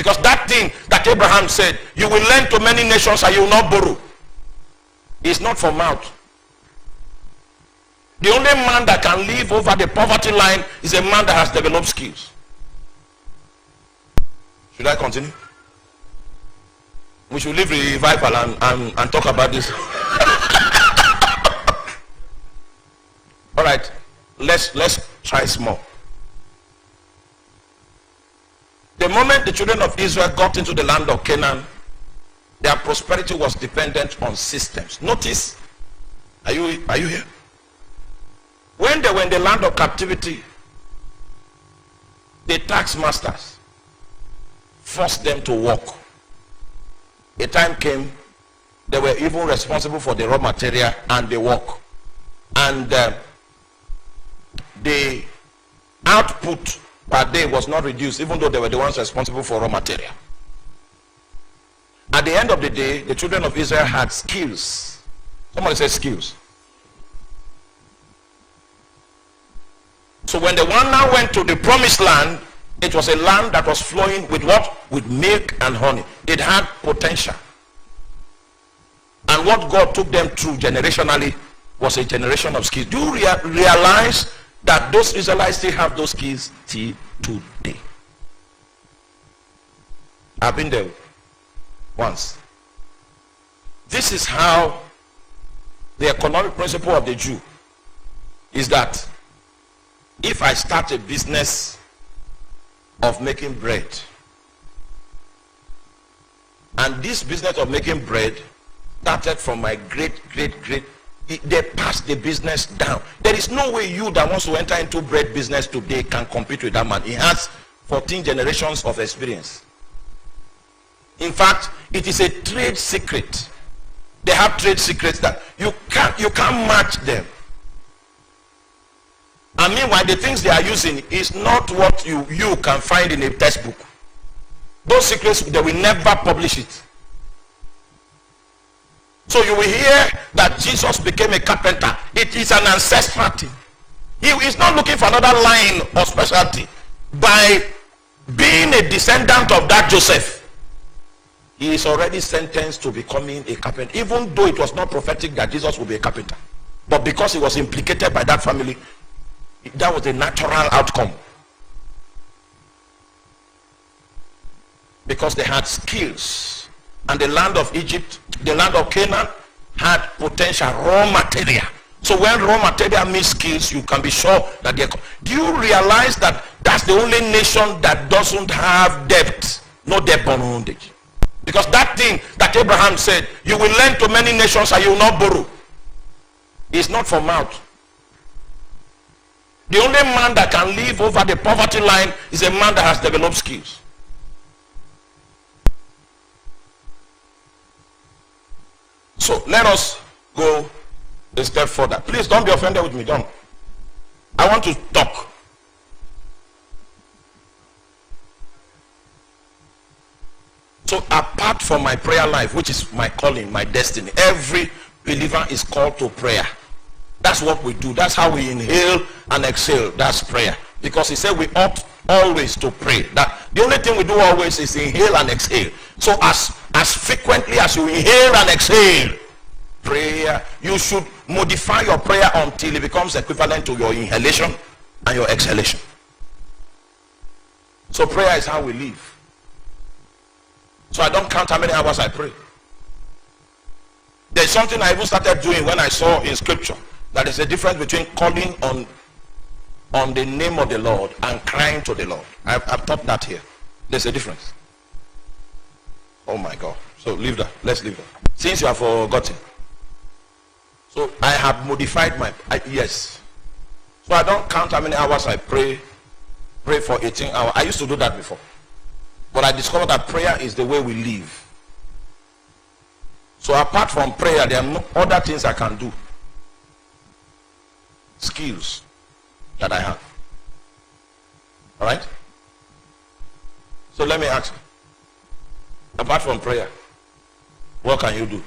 Because that thing that Abraham said, you will lend to many nations and you will not borrow, is not for mouth. The only man that can live over the poverty line is a man that has developed skills. Should I continue? We should leave revival and talk about this. All right, let's try small. The moment the children of Israel got into the land of Canaan, their prosperity was dependent on systems. Notice, are you here? When they were in the land of captivity, the tax masters forced them to work. A time came, they were even responsible for the raw material and the work. And the output per day was not reduced, even though they were the ones responsible for raw material. At the end of the day, the children of Israel had skills. Somebody say skills. So when the one now went to the promised land, it was a land that was flowing with what? With milk and honey. It had potential. And what God took them through generationally was a generation of skills. Do you realize that those Israelites still have those skills till today? I've been there once. This is how the economic principle of the Jew is that if I start a business of making bread, and this business of making bread started from my great, they passed the business down. There is no way you that wants to enter into bread business today can compete with that man. He has 14 generations of experience. In fact, it is a trade secret. They have trade secrets that you can't match them. And meanwhile, the things they are using is not what you can find in a textbook. Those secrets, they will never publish it. So you will hear that Jesus became a carpenter. It is an ancestral thing. He is not looking for another line or specialty. By being a descendant of that Joseph, he is already sentenced to becoming a carpenter, even though it was not prophetic that Jesus would be a carpenter. But because he was implicated by that family, that was a natural outcome. Because they had skills. And the land of Egypt, the land of Canaan, had potential raw material. So when raw material means skills, you can be sure that they're... Do you realize that that's the only nation that doesn't have debt? No debt bondage. Because that thing that Abraham said, you will lend to many nations and you will not borrow, is not for mouth. The only man that can live over the poverty line is a man that has developed skills. So let us go a step further. Please don't be offended with me. Don't. I want to talk. So apart from my prayer life, which is my calling, my destiny, every believer is called to prayer. That's what we do. That's how we inhale and exhale. That's prayer. Because he said we ought always to pray. That the only thing we do always is inhale and exhale. So as frequently as you inhale and exhale prayer, you should modify your prayer until it becomes equivalent to your inhalation and your exhalation. So prayer is how we live. So I don't count how many hours I pray. There's something I even started doing when I saw in scripture that is a difference between calling on the name of the Lord and crying to the Lord. I've taught that here. There's a difference. Oh my God. So leave that. Let's leave that. Since you have forgotten. So I have modified my... yes. So I don't count how many hours I pray for 18 hours. I used to do that before. But I discovered that prayer is the way we live. So apart from prayer, there are no other things I can do. Skills that I have. All right? So let me ask you. Apart from prayer, what can you do?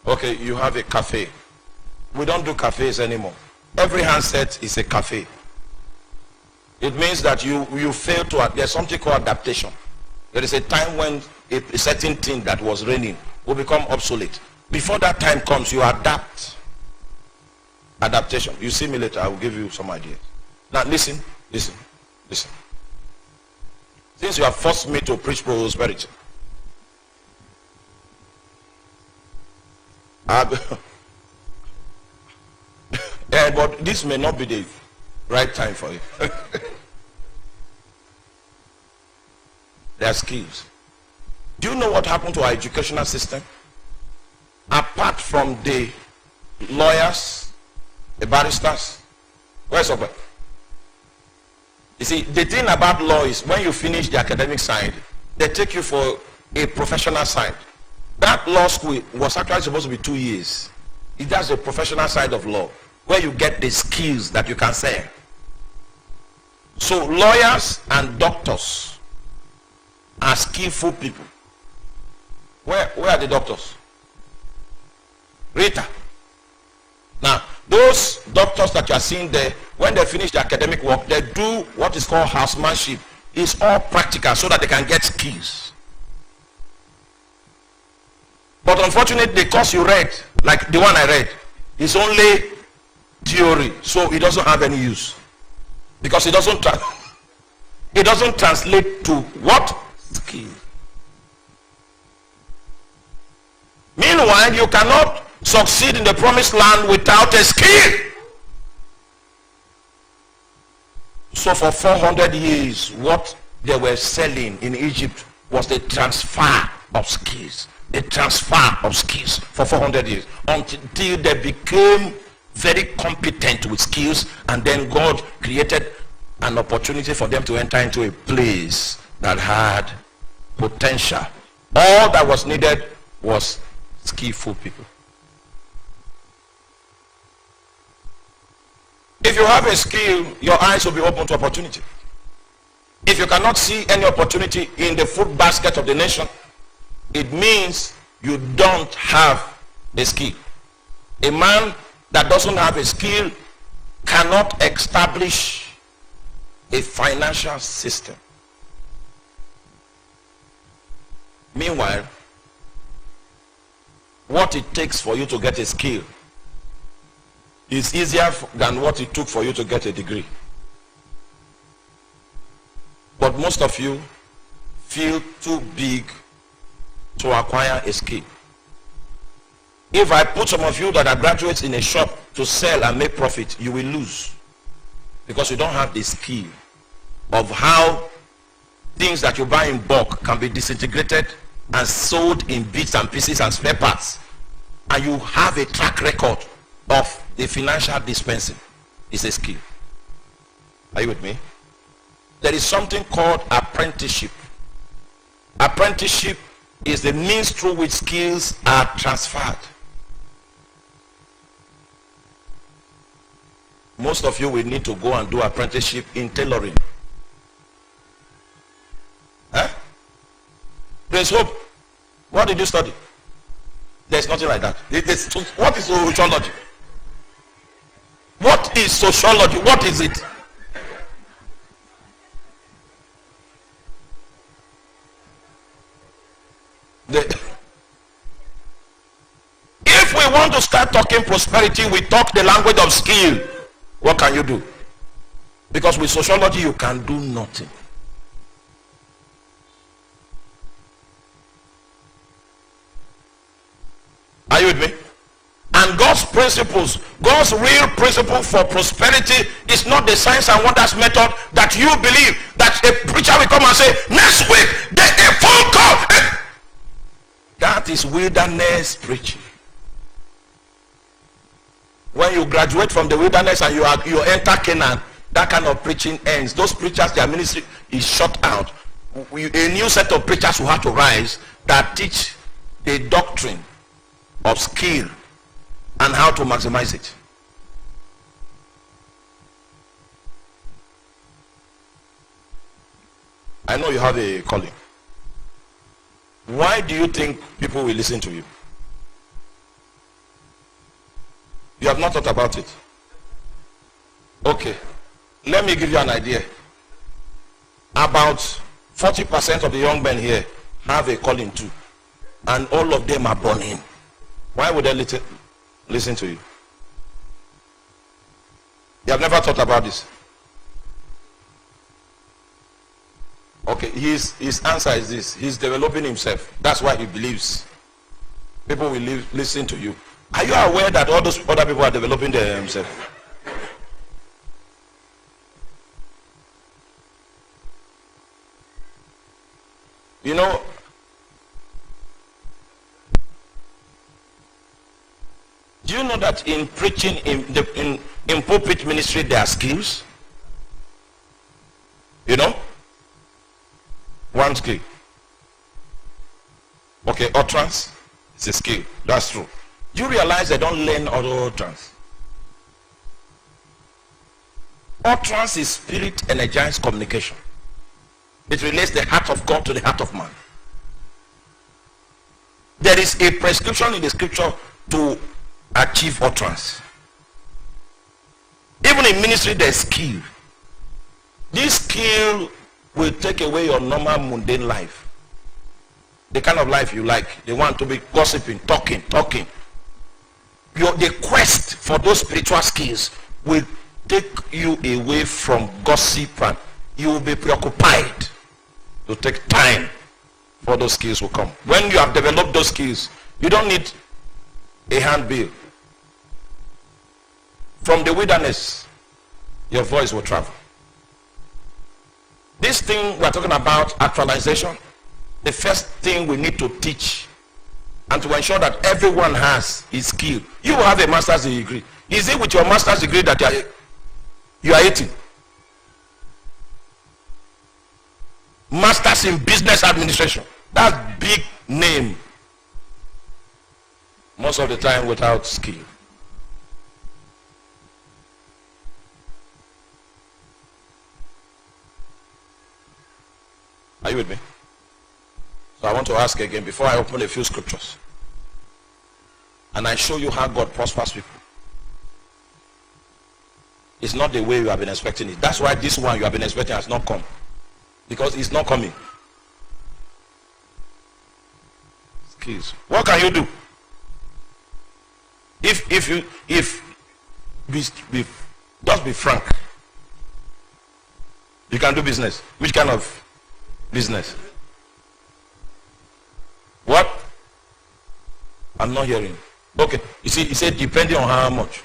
Okay, you have a cafe. We don't do cafes anymore. Every handset is a cafe. It means that you fail to, there's something called adaptation. There is a time when a certain thing that was reigning will become obsolete. Before that time comes, you adapt. Adaptation. You see me later, I will give you some ideas. Now listen. Since you have forced me to preach prosperity, but this may not be the right time for you. There are skills. Do you know what happened to our educational system? Apart from the lawyers, the barristers, where's up? You see, the thing about law is when you finish the academic side, they take you for a professional side. That law school was actually supposed to be 2 years. It does a professional side of law, where you get the skills that you can sell. So lawyers and doctors are skillful people. Where are the doctors? Rita. Now, those doctors that you are seeing there, when they finish the academic work, they do what is called housemanship. It's all practical so that they can get skills. But unfortunately, the course you read, like the one I read, is only theory, so it doesn't have any use. Because it doesn't translate to what? Skill. Meanwhile, you cannot succeed in the promised land without a skill. So for 400 years, what they were selling in Egypt was the transfer of skills. The transfer of skills for 400 years until they became very competent with skills, and then God created an opportunity for them to enter into a place that had potential. All that was needed was skillful people. If you have a skill, your eyes will be open to opportunity. If you cannot see any opportunity in the food basket of the nation, it means you don't have a skill. A man that doesn't have a skill cannot establish a financial system. Meanwhile, what it takes for you to get a skill is easier than what it took for you to get a degree. But most of you feel too big to acquire a skill. If I put some of you that are graduates in a shop to sell and make profit, you will lose, because you don't have the skill of how things that you buy in bulk can be disintegrated and sold in bits and pieces and spare parts, and you have a track record of the financial dispensing. It's a skill. Are you with me? There is something called apprenticeship. Apprenticeship is the means through which skills are transferred. Most of you will need to go and do apprenticeship in tailoring. There's hope. What did you study? There's nothing like that. What is sociology? What is sociology? What is it? If we want to start talking prosperity, we talk the language of skill. What can you do? Because with sociology, you can do nothing. Are you with me? And God's principles, God's real principle for prosperity is not the signs and wonders method that you believe, that a preacher will come and say, next week, a phone call. That is wilderness preaching. When you graduate from the wilderness and you enter Canaan, that kind of preaching ends. Those preachers, their ministry is shut out. A new set of preachers will have to rise that teach the doctrine of skill and how to maximize it. I know you have a calling. Why do you think people will listen to you? You have not thought about it. Okay, let me give you an idea. About 40% of the young men here have a calling too, and all of them are born in. Why would they listen to you? You have never thought about this? Okay, his answer is this. He's developing himself. That's why he believes people will listen to you. Are you aware that all those other people are developing themselves? You know, do you know that in preaching, in pulpit ministry, there are skills? You know? One skill. Okay, utterance is a skill. That's true. Do you realize they don't learn utterance? Utterance is spirit energized communication. It relates the heart of God to the heart of man. There is a prescription in the scripture to achieve utterance. Even in ministry, there's skill. This skill will take away your normal mundane life. The kind of life you like. They want to be gossiping, talking. The quest for those spiritual skills will take you away from gossip, and you will be preoccupied to take time for those skills will come. When you have developed those skills, you don't need a handbill. From the wilderness, your voice will travel. This thing we're talking about, actualization, the first thing we need to teach and to ensure that everyone has his skill. You have a master's degree. Is it with your master's degree that you are eating? Masters in business administration. That's big name. Most of the time without skill. Are you with me? So I want to ask again before I open a few scriptures. And I show you how God prospers people. It's not the way you have been expecting it. That's why this one you have been expecting has not come. Because it's not coming. Skills. What can you do? If just be frank. You can do business. Which kind of business? What? I'm not hearing. Okay. You see, he said depending on how much.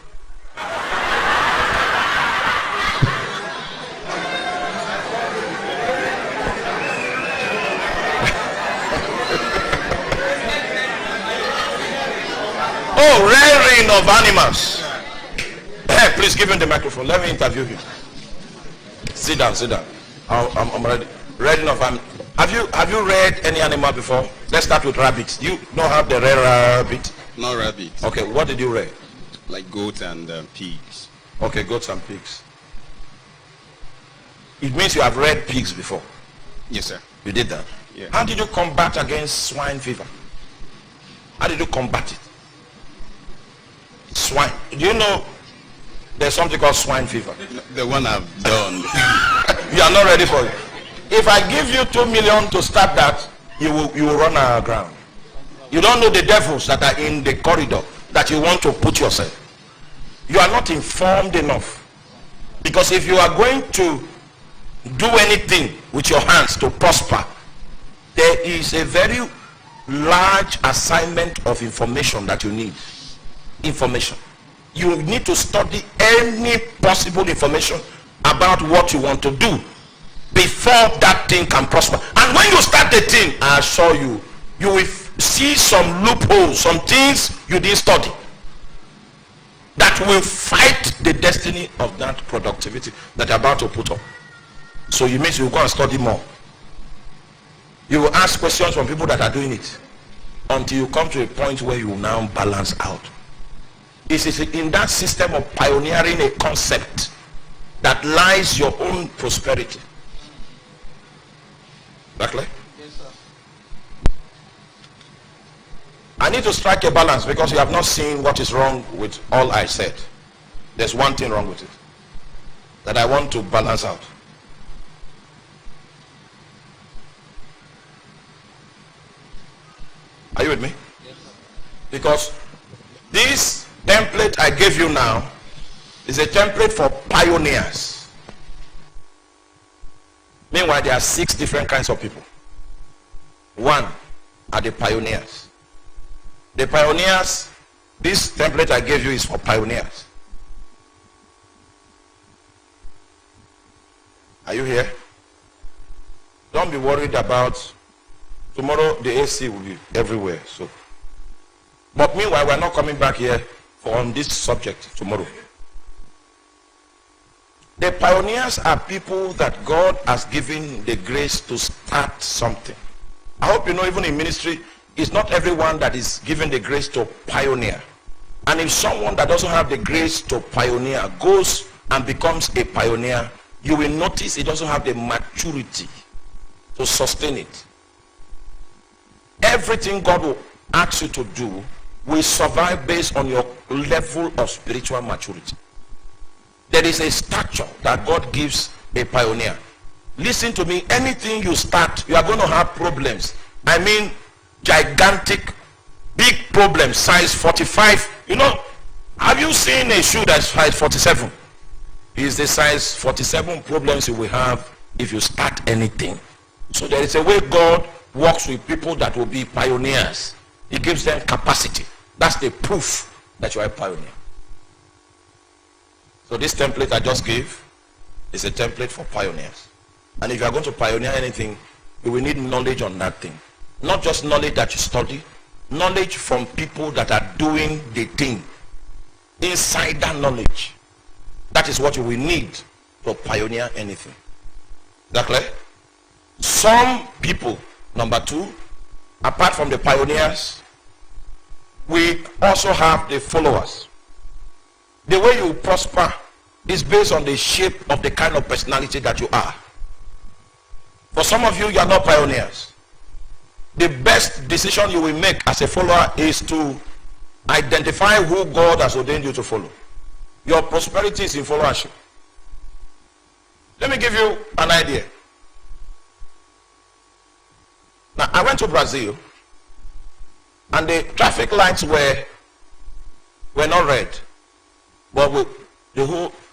Oh, rearing of animals. Hey, please give him the microphone. Let me interview him. Sit down. I'm ready. Rearing of animals. Have you read any animal before? Let's start with rabbits. You don't have the rare rabbit? No rabbits. Okay, what did you read? Like goats and pigs. Okay, goats and pigs. It means you have read pigs before. Yes, sir. You did that? Yeah. How did you combat against swine fever? How did you combat it? Swine. Do you know there's something called swine fever? The one I've done. You are not ready for it. If I give you 2 million to start that, you will run aground. You don't know the devils that are in the corridor that you want to put yourself. You are not informed enough. Because if you are going to do anything with your hands to prosper, there is a very large assignment of information that you need. Information. You need to study any possible information about what you want to do before that thing can prosper. And when you start the thing, I assure you, you will see some loopholes, some things you didn't study that will fight the destiny of that productivity that you're about to put up. So you mean you go and study more. You will ask questions from people that are doing it until you come to a point where you will now balance out. It is in that system of pioneering a concept that lies your own prosperity. Exactly? Yes, sir. I need to strike a balance because you have not seen what is wrong with all I said. There's one thing wrong with it that I want to balance out. Because this template I gave you now is a template for pioneers. Meanwhile, there are 6 different kinds of people. 1 are the pioneers. The pioneers, this template I gave you is for pioneers. Are you here? Don't be worried about tomorrow. The AC will be everywhere. So, but meanwhile, we're not coming back here on this subject tomorrow. The pioneers are people that God has given the grace to start something. I hope you know, even in ministry, it's not everyone that is given the grace to pioneer. And if someone that doesn't have the grace to pioneer goes and becomes a pioneer, you will notice he doesn't have the maturity to sustain it. Everything God will ask you to do will survive based on your level of spiritual maturity. There is a stature that God gives a pioneer. Listen to me, anything you start, you are going to have problems. I mean, gigantic, big problems, size 45. You know, have you seen a shoe that's size 47? It's the size 47 problems you will have if you start anything. So there is a way God works with people that will be pioneers. He gives them capacity. That's the proof that you are a pioneer. So this template I just gave is a template for pioneers. And if you are going to pioneer anything, you will need knowledge on that thing. Not just knowledge that you study, knowledge from people that are doing the thing. Inside that knowledge. That is what you will need to pioneer anything. Is that clear? Some people, number 2, apart from the pioneers, we also have the followers. The way you prosper is based on the shape of the kind of personality that you are. For some of you, you are not pioneers. The best decision you will make as a follower is to identify who God has ordained you to follow. Your prosperity is in followership. Let me give you an idea. Now, I went to Brazil, and the traffic lights were not red. But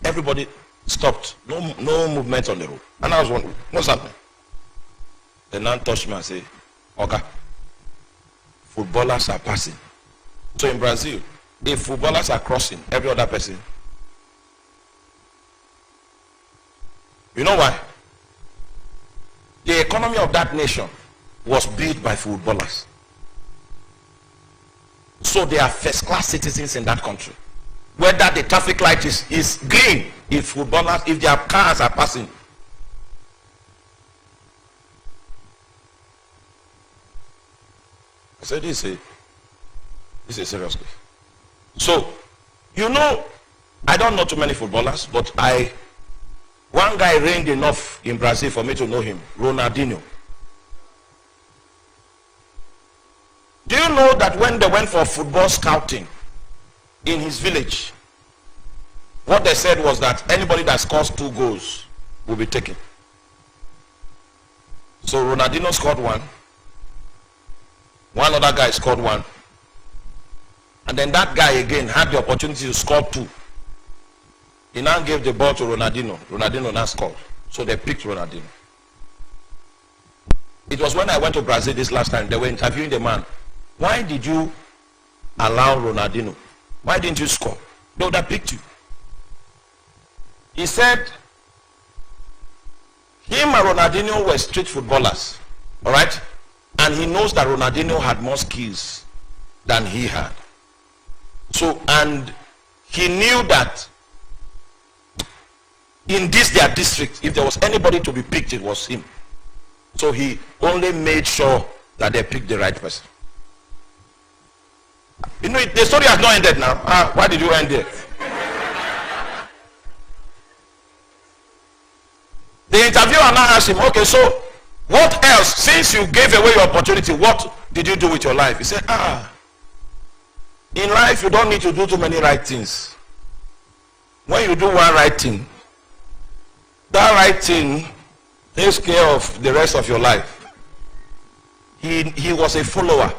everybody stopped. No movement on the road. And I was wondering, what's happening? The man touched me and said, okay, footballers are passing. So in Brazil, if footballers are crossing, every other person. You know why? The economy of that nation was built by footballers. So they are first-class citizens in that country. Whether the traffic light is green, if their cars are passing. I said, this is a serious case. So, you know, I don't know too many footballers, but one guy reigned enough in Brazil for me to know him, Ronaldinho. Do you know that when they went for football scouting in his village, what they said was that anybody that scores 2 goals will be taken. So Ronaldinho scored 1. One other guy scored 1. And then that guy again had the opportunity to score 2. He now gave the ball to Ronaldinho. Ronaldinho now scored. So they picked Ronaldinho. It was when I went to Brazil this last time, they were interviewing the man. Why did you allow Ronaldinho? Why didn't you score? They would have picked you. He said, him and Ronaldinho were street footballers. Alright? And he knows that Ronaldinho had more skills than he had. So, and he knew that in their district, if there was anybody to be picked, it was him. So he only made sure that they picked the right person. You know, the story has not ended now. Why did you end there? The interviewer now asked him, okay, so what else, since you gave away your opportunity, what did you do with your life? He said, in life you don't need to do too many right things. When you do one right thing, that right thing takes care of the rest of your life. He was a follower.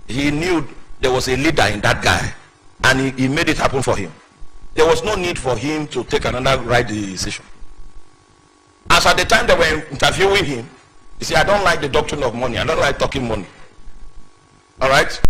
He knew there was a leader in that guy, and he made it happen for him. There was no need for him to take another right decision. As at the time they were interviewing him, he said, I don't like the doctrine of money. I don't like talking money. All right?